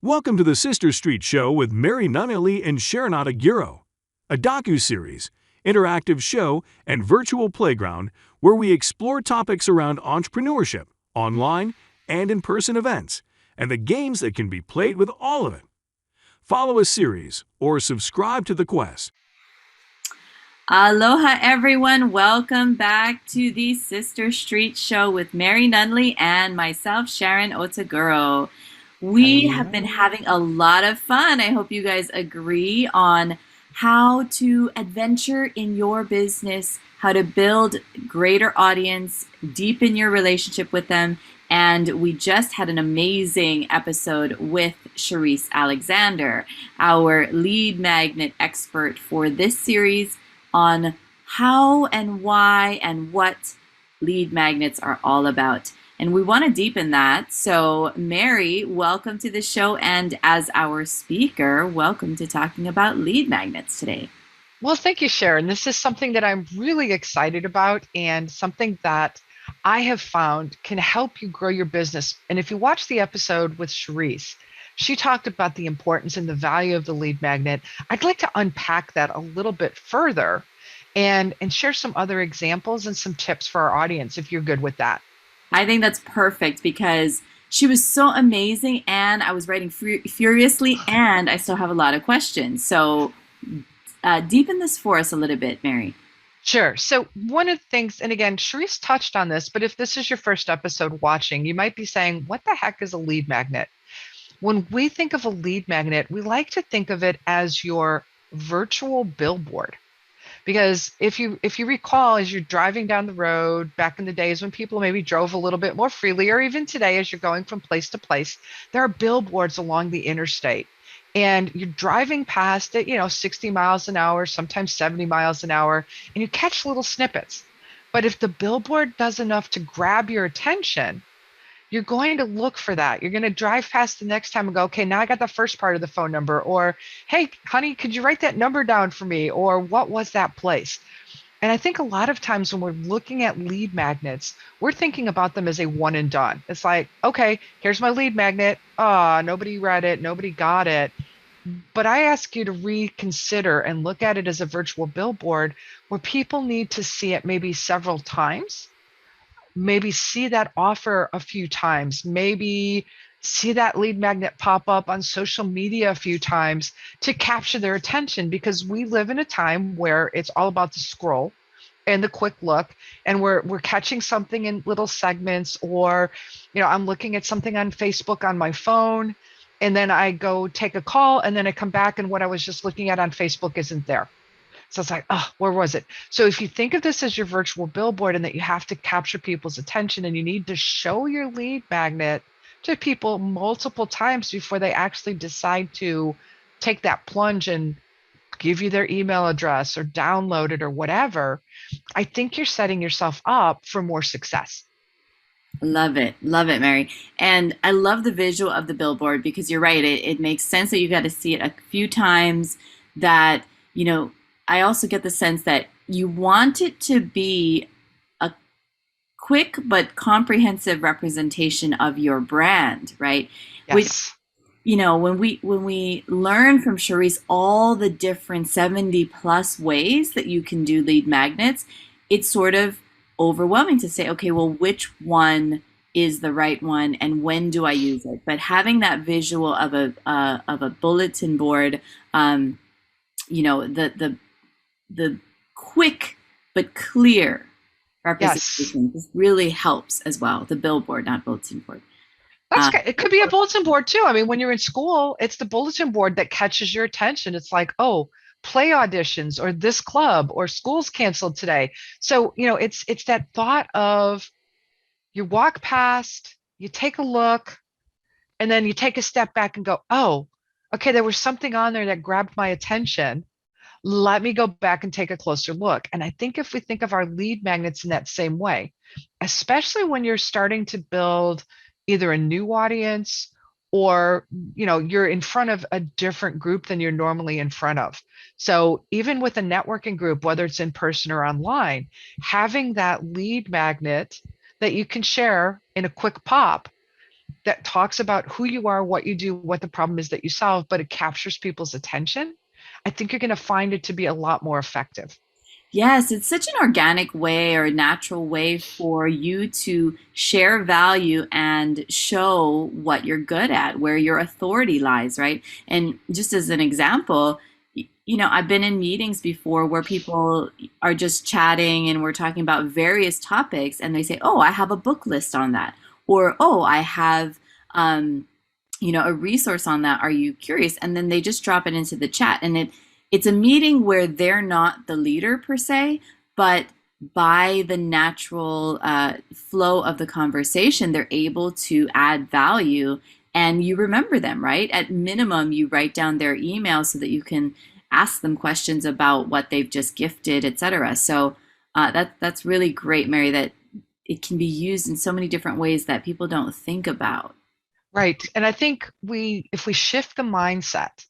Welcome to the Sister Street Show with Mary Nunnally and Sharon, a docu-series, interactive show, and virtual playground where we explore topics around entrepreneurship, online and in-person events, and the games that can be played with all of it. Follow a series or subscribe to the quest. Aloha, everyone. Welcome back to the Sister Street Show with Mary Nunley and myself, Sharon Otaguro. We have been having a lot of fun. I hope you guys agree on how to adventure in your business, how to build greater audience, deepen your relationship with them. And we just had an amazing episode with Charisse Alexander, our lead magnet expert for this series on how and why and what lead magnets are all about. And we want to deepen that. So Mary, welcome to the show. And as our speaker, welcome to talking about lead magnets today. Well, thank you, Sharon. This is something that I'm really excited about and something that I have found can help you grow your business. And if you watch the episode with Charisse, she talked about the importance and the value of the lead magnet. I'd like to unpack that a little bit further and share some other examples and some tips for our audience, if you're good with that. I think that's perfect because she was so amazing and I was writing furiously and I still have a lot of questions. So deepen this for us a little bit, Mary. Sure. So one of the things, and again, Charisse touched on this, but if this is your first episode watching, you might be saying, what the heck is a lead magnet? When we think of a lead magnet, we like to think of it as your virtual billboard. Because if you recall, as you're driving down the road, back in the days when people maybe drove a little bit more freely, or even today as you're going from place to place, there are billboards along the interstate. And you're driving past it, 60 miles an hour, sometimes 70 miles an hour, and you catch little snippets. But if the billboard does enough to grab your attention, you're going to look for that. You're going to drive past the next time and go, okay, now I got the first part of the phone number. Or, hey, honey, could you write that number down for me? Or what was that place? And I think a lot of times when we're looking at lead magnets, we're thinking about them as a one and done. It's like, okay, here's my lead magnet. Nobody read it. Nobody got it. But I ask you to reconsider and look at it as a virtual billboard where people need to see it maybe several times. Maybe see that offer a few times, maybe see that lead magnet pop up on social media a few times to capture their attention, because we live in a time where it's all about the scroll and the quick look, and we're catching something in little segments, or I'm looking at something on Facebook on my phone and then I go take a call and then I come back and what I was just looking at on Facebook isn't there. So it's like, where was it? So if you think of this as your virtual billboard and that you have to capture people's attention and you need to show your lead magnet to people multiple times before they actually decide to take that plunge and give you their email address or download it or whatever, I think you're setting yourself up for more success. Love it, Mary. And I love the visual of the billboard because you're right. It makes sense that you got to see it a few times. That, I also get the sense that you want it to be a quick but comprehensive representation of your brand, right? Yes. Which, when we learn from Charisse all the different 70 plus ways that you can do lead magnets, it's sort of overwhelming to say, okay, well, which one is the right one and when do I use it? But having that visual of a bulletin board, the quick but clear representation just really helps as well. The billboard, not bulletin board. That's good. It could be a bulletin board too. I mean, when you're in school, it's the bulletin board that catches your attention. It's like, play auditions or this club or school's canceled today. So, it's that thought of you walk past, you take a look, and then you take a step back and go, okay, there was something on there that grabbed my attention. Let me go back and take a closer look. And I think if we think of our lead magnets in that same way, especially when you're starting to build either a new audience or, you're in front of a different group than you're normally in front of. So even with a networking group, whether it's in person or online, having that lead magnet that you can share in a quick pop that talks about who you are, what you do, what the problem is that you solve, but it captures people's attention, I think you're going to find it to be a lot more effective. Yes, it's such an organic way or a natural way for you to share value and show what you're good at, where your authority lies, right? And just as an example, I've been in meetings before where people are just chatting and we're talking about various topics, and they say, "Oh, I have a book list on that," or "Oh, I have." A resource on that. Are you curious? And then they just drop it into the chat, and it's a meeting where they're not the leader per se, but by the natural flow of the conversation, they're able to add value, and you remember them, right? At minimum, you write down their email so that you can ask them questions about what they've just gifted, etc. So that's really great, Mary, that it can be used in so many different ways that people don't think about. Right. And I think if we shift the mindset,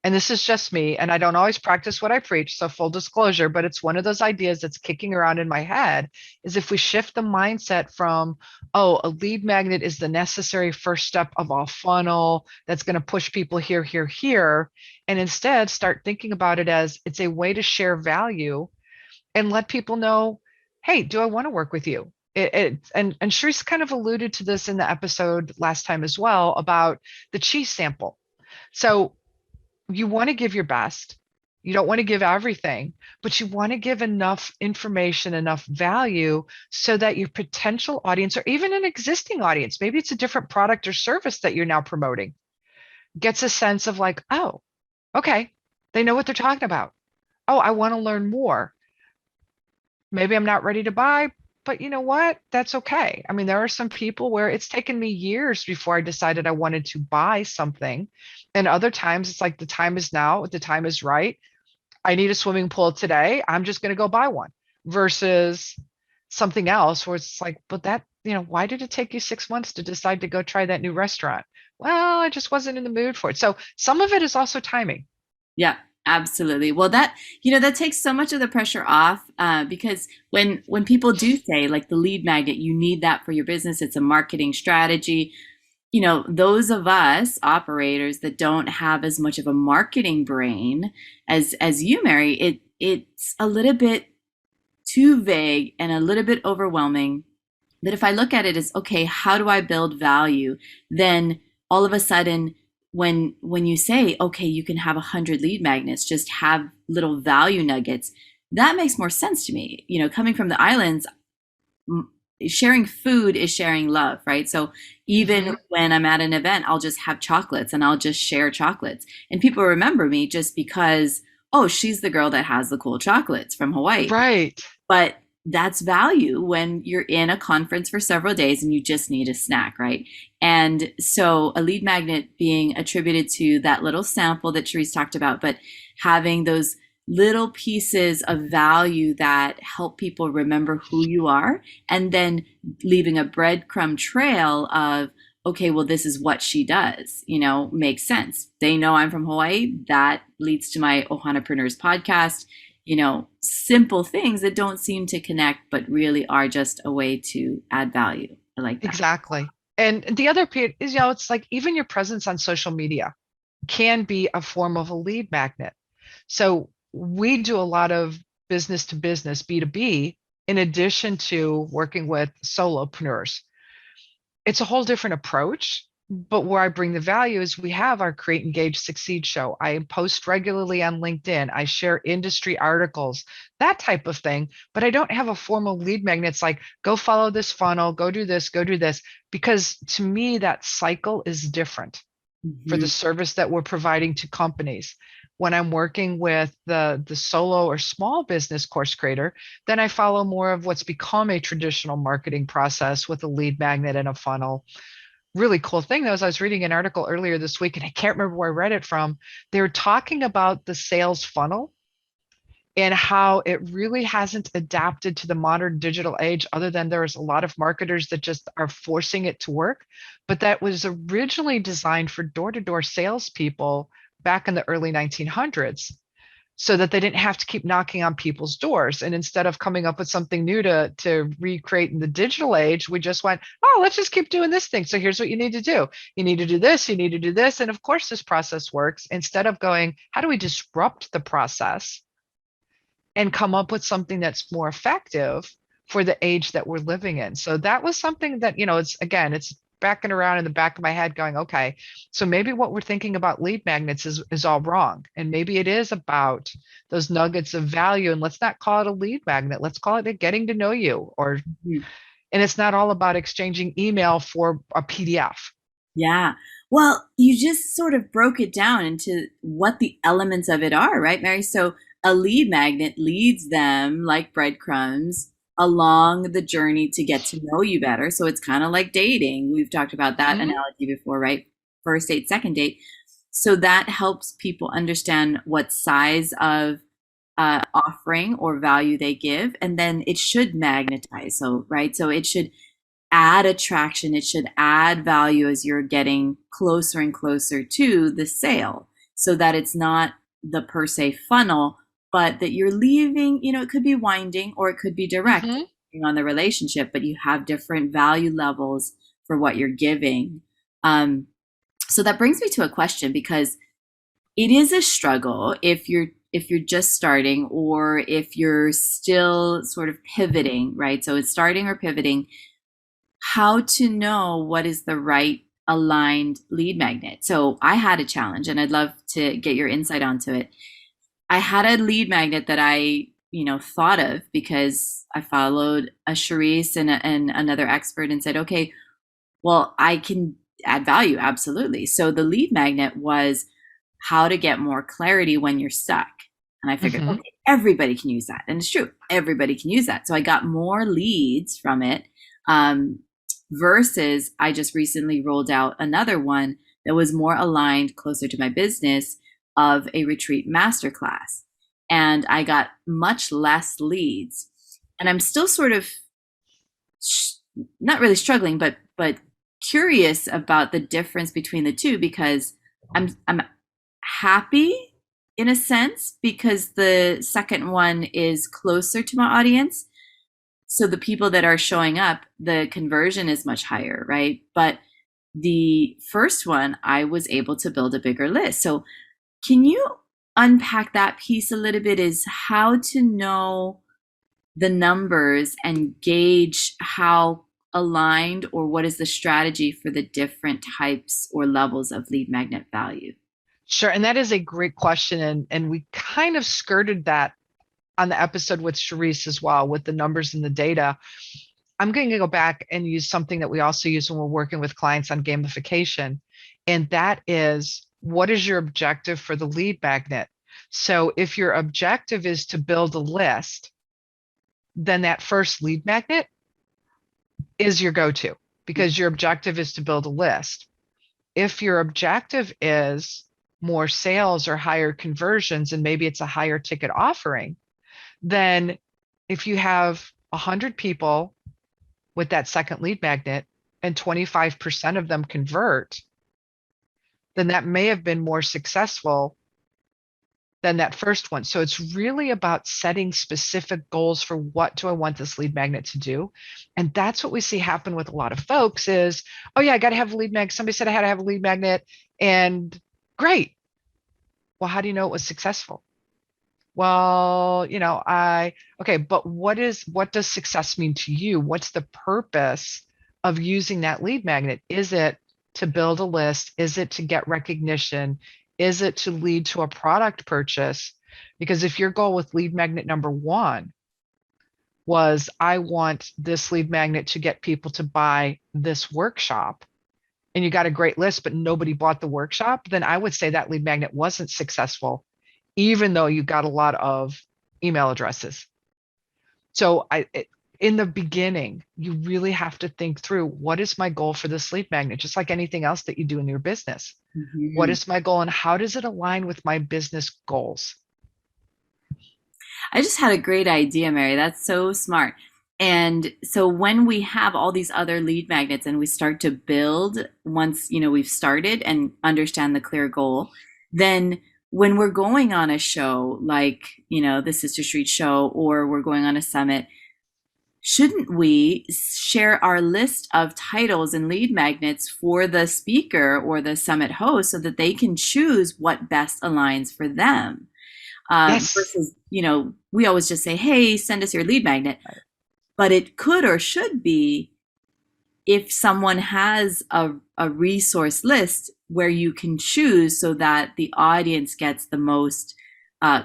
and this is just me, and I don't always practice what I preach, so full disclosure, but it's one of those ideas that's kicking around in my head, is if we shift the mindset from, oh, a lead magnet is the necessary first step of a funnel that's going to push people here, here, here, and instead start thinking about it as it's a way to share value and let people know, hey, do I want to work with you? And Sharice kind of alluded to this in the episode last time as well about the cheese sample. So you want to give your best. You don't want to give everything, but you want to give enough information, enough value so that your potential audience, or even an existing audience, maybe it's a different product or service that you're now promoting, gets a sense of like, oh, okay, they know what they're talking about. Oh, I want to learn more. Maybe I'm not ready to buy, but you know what? That's okay. I mean, there are some people where it's taken me years before I decided I wanted to buy something. And other times it's like the time is now, the time is right. I need a swimming pool today. I'm just going to go buy one versus something else where it's like, but why did it take you 6 months to decide to go try that new restaurant? Well, I just wasn't in the mood for it. So some of it is also timing. Yeah, absolutely. Well, that takes so much of the pressure off because when people do say like the lead magnet, you need that for your business. It's a marketing strategy. Those of us operators that don't have as much of a marketing brain as you, Mary, it's a little bit too vague and a little bit overwhelming. But if I look at it as, okay, how do I build value? Then all of a sudden, when you say, okay, you can have 100 lead magnets, just have little value nuggets, that makes more sense to me. Coming from the islands, sharing food is sharing love, right? So even when I'm at an event, I'll just have chocolates and I'll just share chocolates. And people remember me just because, oh, she's the girl that has the cool chocolates from Hawaii. Right. But that's value when you're in a conference for several days and you just need a snack, right? And so a lead magnet being attributed to that little sample that Sharice talked about, but having those little pieces of value that help people remember who you are, and then leaving a breadcrumb trail of, okay, well, this is what she does, makes sense. They know I'm from Hawaii. That leads to my Ohanapreneurs podcast. Simple things that don't seem to connect, but really are just a way to add value. I like that. Exactly. And the other piece is, it's like even your presence on social media can be a form of a lead magnet. So we do a lot of business to business, B2B, in addition to working with solopreneurs. It's a whole different approach. But where I bring the value is we have our Create, Engage, Succeed show. I post regularly on LinkedIn. I share industry articles, that type of thing. But I don't have a formal lead magnet. It's like, go follow this funnel, go do this, because to me, that cycle is different for the service that we're providing to companies. When I'm working with the solo or small business course creator, then I follow more of what's become a traditional marketing process with a lead magnet and a funnel. Really cool thing though is I was reading an article earlier this week, and I can't remember where I read it from. They were talking about the sales funnel and how it really hasn't adapted to the modern digital age, other than there's a lot of marketers that just are forcing it to work. But that was originally designed for door-to-door salespeople back in the early 1900s. so that they didn't have to keep knocking on people's doors. And instead of coming up with something new to recreate in the digital age, we just went, oh, let's just keep doing this thing. So here's what you need to do. You need to do this, you need to do this. And of course, this process works. Instead of going, how do we disrupt the process and come up with something that's more effective for the age that we're living in? So that was something that, it's backing around in the back of my head going, okay, so maybe what we're thinking about lead magnets is all wrong. And maybe it is about those nuggets of value. And let's not call it a lead magnet. Let's call it a getting to know you. Mhm. And it's not all about exchanging email for a PDF. Yeah. Well, you just sort of broke it down into what the elements of it are, right, Mary? So a lead magnet leads them like breadcrumbs along the journey to get to know you better. So it's kind of like dating. We've talked about that analogy before, right? First date, second date. So that helps people understand what size of offering or value they give, and then it should magnetize. So, right? So it should add attraction. It should add value as you're getting closer and closer to the sale, so that it's not the per se funnel, but that you're leaving, it could be winding or it could be direct on the relationship, but you have different value levels for what you're giving. So that brings me to a question, because it is a struggle if you're just starting, or if you're still sort of pivoting, right? So it's starting or pivoting, how to know what is the right aligned lead magnet. So I had a challenge, and I'd love to get your insight onto it. I had a lead magnet that I, thought of because I followed a Charisse and another expert and said, okay, well, I can add value. Absolutely. So the lead magnet was how to get more clarity when you're stuck. And I figured, okay, everybody can use that. And it's true. Everybody can use that. So I got more leads from it. Versus I just recently rolled out another one that was more aligned, closer to my business, of a retreat masterclass. And I got much less leads. And I'm still sort of not really struggling, but curious about the difference between the two, because I'm happy in a sense because the second one is closer to my audience. So the people that are showing up, the conversion is much higher, right? But the first one, I was able to build a bigger list. So can you unpack that piece a little bit, is how to know the numbers and gauge how aligned, or what is the strategy for the different types or levels of lead magnet value? Sure. And that is a great question. And we kind of skirted that on the episode with Charisse as well, with the numbers and the data. I'm going to go back and use something that we also use when we're working with clients on gamification. And that is, what is your objective for the lead magnet? So if your objective is to build a list, then that first lead magnet is your go-to, because your objective is to build a list. If your objective is more sales or higher conversions, and maybe it's a higher ticket offering, then if you have 100 people with that second lead magnet and 25% of them convert, then that may have been more successful than that first one. So it's really about setting specific goals for what do I want this lead magnet to do. And that's what we see happen with a lot of folks is, oh yeah, I got to have a lead magnet. Somebody said I had to have a lead magnet, and great. Well, how do you know it was successful? Well, okay, but what does success mean to you? What's the purpose of using that lead magnet? Is it to build a list? Is it to get recognition? Is it to lead to a product purchase? Because if your goal with lead magnet number one was, I want this lead magnet to get people to buy this workshop, and you got a great list, but nobody bought the workshop, then I would say that lead magnet wasn't successful, even though you got a lot of email addresses. So in the beginning, you really have to think through, what is my goal for this lead magnet? Just like anything else that you do in your business. Mm-hmm. What is my goal, and how does it align with my business goals? I just had a great idea, Mary. That's so smart. And so when we have all these other lead magnets and we start to build, once we've started and understand the clear goal, then when we're going on a show like, the Sister Street show, or we're going on a summit, shouldn't we share our list of titles and lead magnets for the speaker or the summit host so that they can choose what best aligns for them? Yes. Versus, we always just say, hey, send us your lead magnet. But it could or should be, if someone has a resource list where you can choose so that the audience gets the most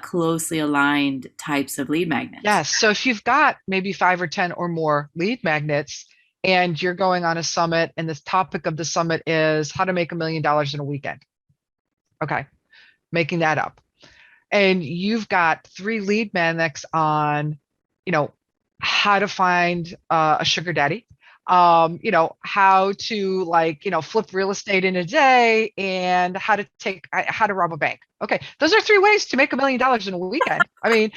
closely aligned types of lead magnets. Yes. So if you've got maybe 5 or 10 or more lead magnets and you're going on a summit and the topic of the summit is how to make $1 million in a weekend. Okay. Making that up. And you've got 3 lead magnets on, how to find a sugar daddy, how to flip real estate in a day, and how to rob a bank. Okay. Those are 3 ways to make $1 million in a weekend. I mean,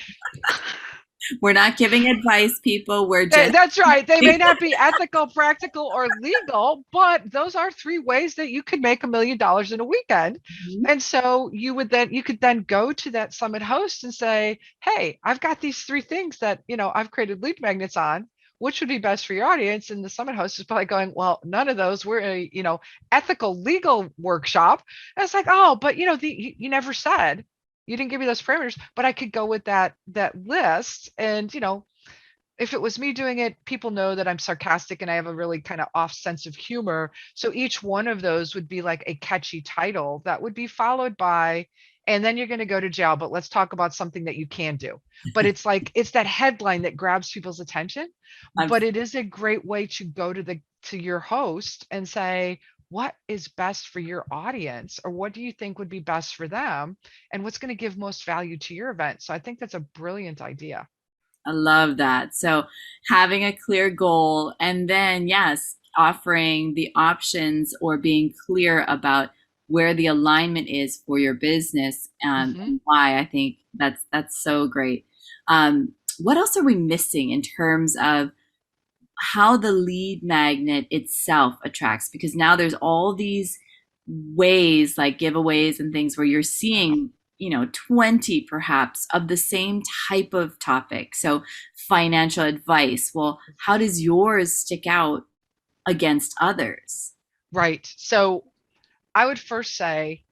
we're not giving advice, people. We're just. That's right. They may not be ethical, practical, or legal, but those are 3 ways that you could make $1 million in a weekend. Mm-hmm. And so you could then go to that summit host and say, hey, I've got these 3 things that, I've created lead magnets on. Which would be best for your audience? And the summit host is probably going, well, none of those. We're a, ethical legal workshop. And it's like, oh, but you never said, you didn't give me those parameters, but I could go with that list. And, if it was me doing it, people know that I'm sarcastic and I have a really kind of off sense of humor. So each one of those would be like a catchy title that would be followed by, and then you're going to go to jail, but let's talk about something that you can do. But it's that headline that grabs people's attention. But it is a great way to go to your host and say, what is best for your audience, or what do you think would be best for them, and what's going to give most value to your event? So I think that's a brilliant idea. I love that. So having a clear goal, and then, yes, offering the options or being clear about where the alignment is for your business and why. I think that's so great. What else are we missing in terms of how the lead magnet itself attracts? Because now there's all these ways, like giveaways and things, where you're seeing 20 perhaps of the same type of topic. So financial advice, well, how does yours stick out against others? Right. So I would first say,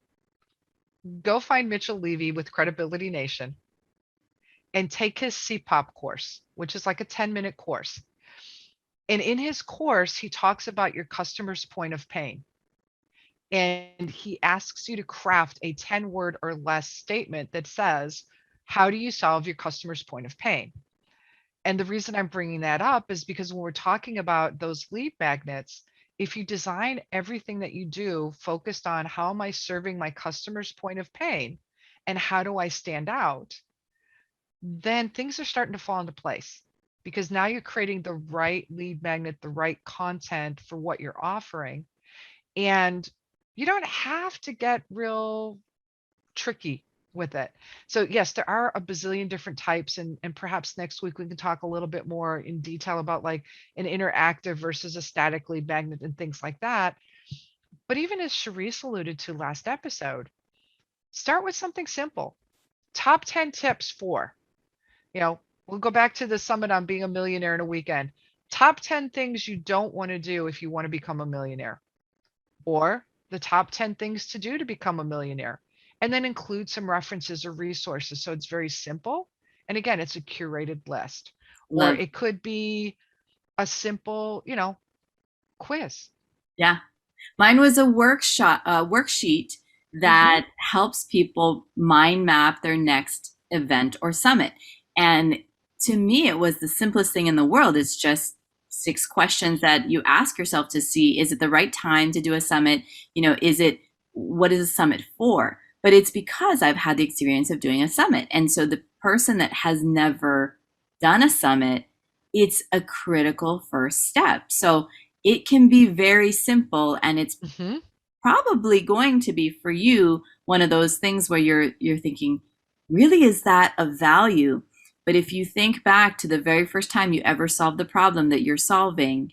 go find Mitchell Levy with Credibility Nation and take his CPOP course, which is like a 10-minute course. And in his course, he talks about your customer's point of pain. And he asks you to craft a 10-word or less statement that says, how do you solve your customer's point of pain? And the reason I'm bringing that up is because when we're talking about those lead magnets, if you design everything that you do focused on how am I serving my customer's point of pain and how do I stand out, then things are starting to fall into place, because now you're creating the right lead magnet, the right content for what you're offering. And you don't have to get real tricky with it. So yes, there are a bazillion different types, and perhaps next week we can talk a little bit more in detail about like an interactive versus a static lead magnet and things like that. But even as Charisse alluded to last episode, start with something simple. Top 10 tips for, we'll go back to the summit on being a millionaire in a weekend. Top 10 things you don't want to do if you want to become a millionaire, or the top 10 things to do to become a millionaire. And then include some references or resources. So it's very simple. And again, it's a curated list. Or it could be a simple, quiz. Yeah. Mine was a worksheet that helps people mind map their next event or summit. And to me, it was the simplest thing in the world. It's just 6 questions that you ask yourself to see, is it the right time to do a summit? What is a summit for? But it's because I've had the experience of doing a summit. And so the person that has never done a summit, it's a critical first step. So it can be very simple, and it's probably going to be for you one of those things where you're thinking, really, is that of value? But if you think back to the very first time you ever solved the problem that you're solving,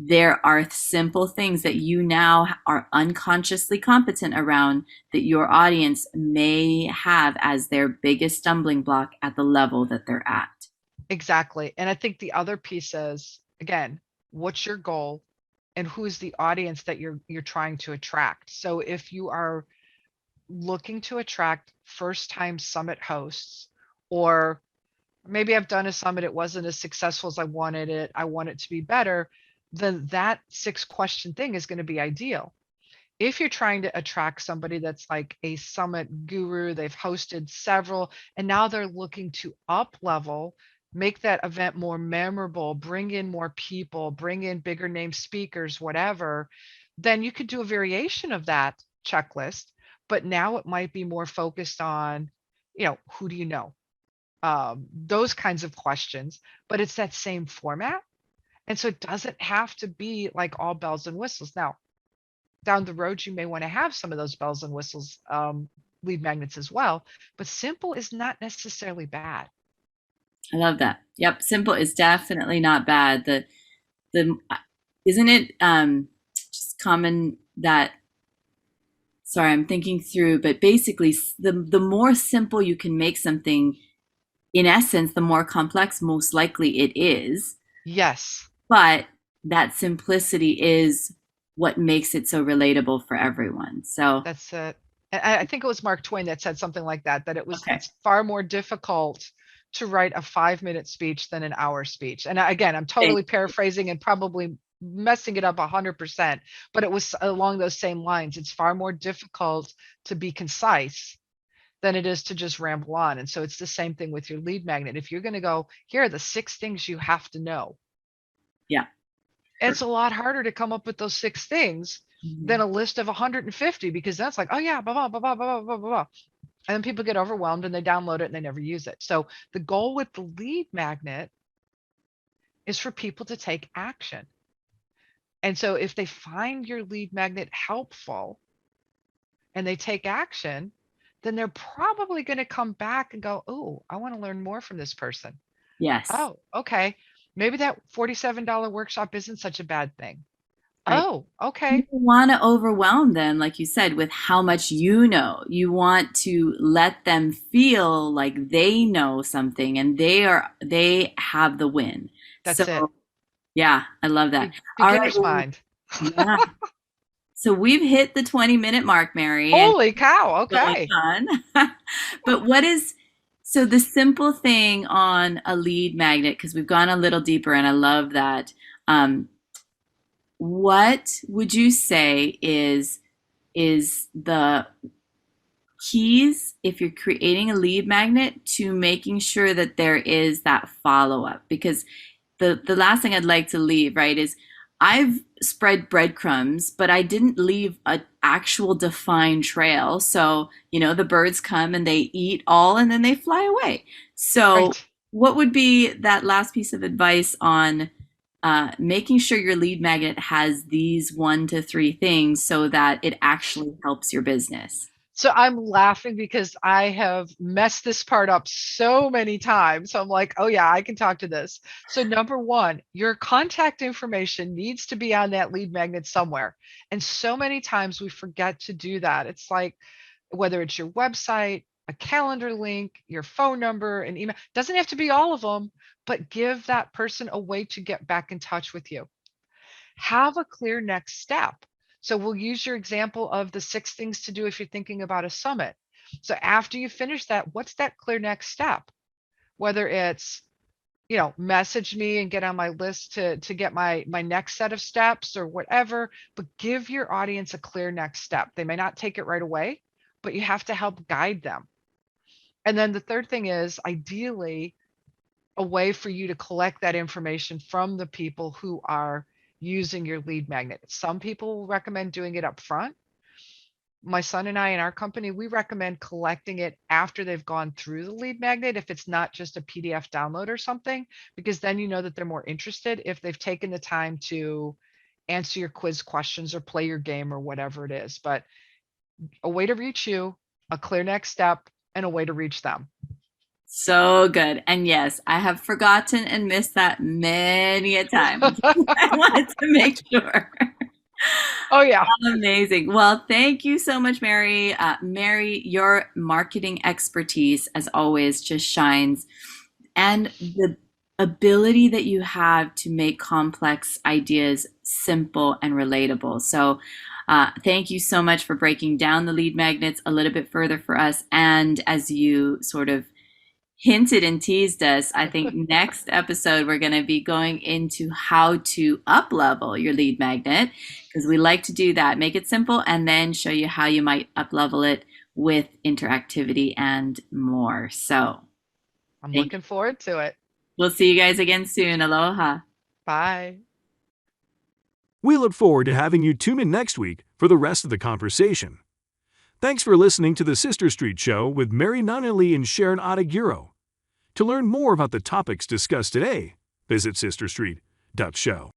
there are simple things that you now are unconsciously competent around that your audience may have as their biggest stumbling block at the level that they're at. Exactly. And I think the other piece is, again, what's your goal and who's the audience that you're trying to attract? So if you are looking to attract first-time summit hosts, or maybe I've done a summit, it wasn't as successful as I wanted it, I want it to be better, then that 6-question thing is going to be ideal. If you're trying to attract somebody that's like a summit guru, they've hosted several, and now they're looking to up level, make that event more memorable, bring in more people, bring in bigger name speakers, whatever, then you could do a variation of that checklist. But now it might be more focused on, who do you know? Those kinds of questions, but it's that same format. And so it doesn't have to be like all bells and whistles. Now, down the road, you may want to have some of those bells and whistles, lead magnets as well, but simple is not necessarily bad. I love that. Yep, simple is definitely not bad. The isn't it just common that, sorry, I'm thinking through, but basically the more simple you can make something, in essence, the more complex most likely it is. Yes. But that simplicity is what makes it so relatable for everyone. So That's it. I think it was Mark Twain that said something like that, okay. it's far more difficult to write a 5-minute speech than an hour speech. And again, I'm totally paraphrasing and probably messing it up 100%, but it was along those same lines. It's far more difficult to be concise than it is to just ramble on. And so it's the same thing with your lead magnet. If you're going to go, here are the 6 things you have to know. Yeah. It's a lot harder to come up with those 6 things than a list of 150, because that's like, oh yeah, blah, blah, blah, blah, blah, blah, blah. And then people get overwhelmed and they download it and they never use it. So the goal with the lead magnet is for people to take action. And so if they find your lead magnet helpful and they take action, then they're probably going to come back and go, oh, I want to learn more from this person. Yes. Oh, okay. Maybe that $47 workshop isn't such a bad thing. Right. Oh, okay. You want to overwhelm them, like you said, with how much you know. You want to let them feel like they know something and they have the win. That's it. Yeah, I love that. Beginner's mind. Yeah. So we've hit the 20-minute mark, Mary. Holy cow. Okay. But so the simple thing on a lead magnet, because we've gone a little deeper and I love that. What would you say is the keys if you're creating a lead magnet to making sure that there is that follow-up? Because the last thing I'd like to leave, right, is I've spread breadcrumbs, but I didn't leave an actual defined trail. So, the birds come and they eat all and then they fly away. So right. What would be that last piece of advice on making sure your lead magnet has these 1 to 3 things so that it actually helps your business? So I'm laughing because I have messed this part up so many times. So I'm like, oh yeah, I can talk to this. So number 1, your contact information needs to be on that lead magnet somewhere. And so many times we forget to do that. It's like, whether it's your website, a calendar link, your phone number, an email, doesn't have to be all of them, but give that person a way to get back in touch with you. Have a clear next step. So we'll use your example of the 6 things to do if you're thinking about a summit. So after you finish that, what's that clear next step? Whether it's, message me and get on my list to get my next set of steps or whatever, but give your audience a clear next step. They may not take it right away, but you have to help guide them. And then the third thing is ideally a way for you to collect that information from the people who are using your lead magnet. Some people will recommend doing it up front. My son and I in our company, we recommend collecting it after they've gone through the lead magnet, if it's not just a PDF download or something, because then you know that they're more interested if they've taken the time to answer your quiz questions or play your game or whatever it is. But a way to reach you, a clear next step, and a way to reach them. So good. And yes, I have forgotten and missed that many a time. I wanted to make sure. Oh, yeah. Amazing. Well, thank you so much, Mary. Mary, your marketing expertise, as always, just shines. And the ability that you have to make complex ideas simple and relatable. So, thank you so much for breaking down the lead magnets a little bit further for us. And as you sort of hinted and teased us, I think next episode we're going to be going into how to up level your lead magnet, because we like to do that, make it simple, and then show you how you might up level it with interactivity and more. So I'm looking forward to it. we'll see you guys again soon. Aloha. Bye. We look forward to having you tune in next week for the rest of the conversation. Thanks for listening to the Sister Street Show with Mary Nunley and Sharon Adagiro. To learn more about the topics discussed today, visit sisterstreet.show.